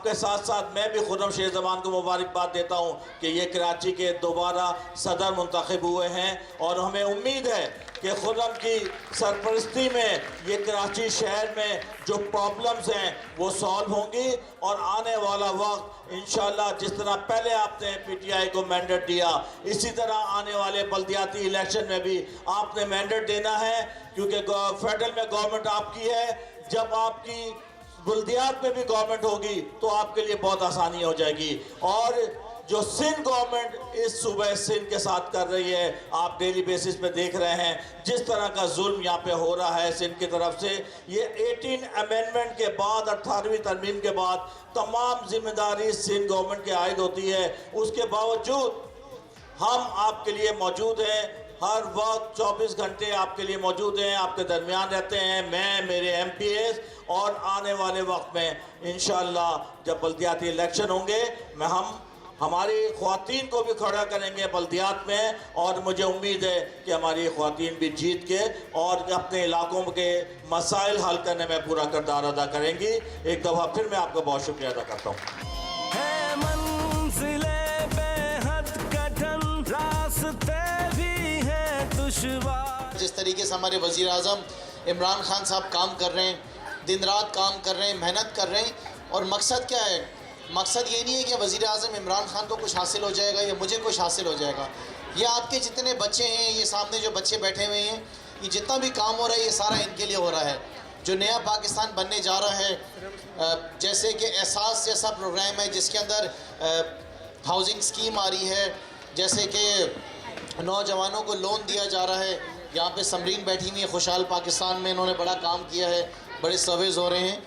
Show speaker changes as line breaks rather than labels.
आपके साथ साथ मैं भी खुर्रम शेख ज़मान को मुबारकबाद देता हूँ कि ये कराची के दोबारा सदर मुंतखब हुए हैं और हमें उम्मीद है कि खुर्रम की सरपरस्ती में ये कराची शहर में जो प्रॉब्लम्स हैं वो सॉल्व होंगी और आने वाला वक्त इंशाअल्लाह जिस तरह पहले आपने पीटीआई को मैंडेट दिया इसी तरह आने वाले बल्दियाती इलेक्शन में भी आपने मैंडेट देना है, क्योंकि फेडरल में गवर्नमेंट आपकी है। जब आपकी बल्दियात में भी गवर्नमेंट होगी तो आपके लिए बहुत आसानी हो जाएगी। और जो सिंध गवर्नमेंट इस सूबे सिंध के साथ कर रही है, आप डेली बेसिस पे देख रहे हैं जिस तरह का जुल्म यहाँ पे हो रहा है सिंध की तरफ से। ये 18 अमेंडमेंट के बाद 18वीं तरमीम के बाद तमाम जिम्मेदारी सिंध गवर्नमेंट के आयद होती है। उसके बावजूद हम आपके लिए मौजूद हैं, हर वक्त 24 घंटे आपके लिए मौजूद हैं, आपके दरमियान रहते हैं, मैं, मेरे MPs। और आने वाले वक्त में इंशाअल्लाह जब बल्दियाती इलेक्शन होंगे हमारी ख्वातीन को भी खड़ा करेंगे बल्दियात में, और मुझे उम्मीद है कि हमारी ख्वातीन भी जीत के और अपने इलाकों के मसाइल हल करने में पूरा किरदार अदा करेंगी। एक दफ़ा फिर मैं आपका बहुत शुक्रिया अदा करता हूँ।
जिस तरीके से हमारे वज़ीर आज़म इमरान खान साहब काम कर रहे हैं, दिन रात काम कर रहे हैं, मेहनत कर रहे हैं, और मकसद क्या है? मकसद ये नहीं है कि वज़ीर आज़म इमरान खान को कुछ हासिल हो जाएगा या मुझे कुछ हासिल हो जाएगा। ये आपके जितने बच्चे हैं, ये सामने जो बच्चे बैठे हुए हैं, ये जितना भी काम हो रहा है ये सारा इनके लिए हो रहा है। जो नया पाकिस्तान बनने जा रहा है, जैसे कि एहसास जैसा प्रोग्राम है जिसके अंदर हाउसिंग स्कीम आ रही है, जैसे कि नौजवानों को लोन दिया जा रहा है। यहाँ पे समरीन बैठी हुई है खुशहाल पाकिस्तान में, इन्होंने बड़ा काम किया है, बड़े सर्वेज़ हो रहे हैं।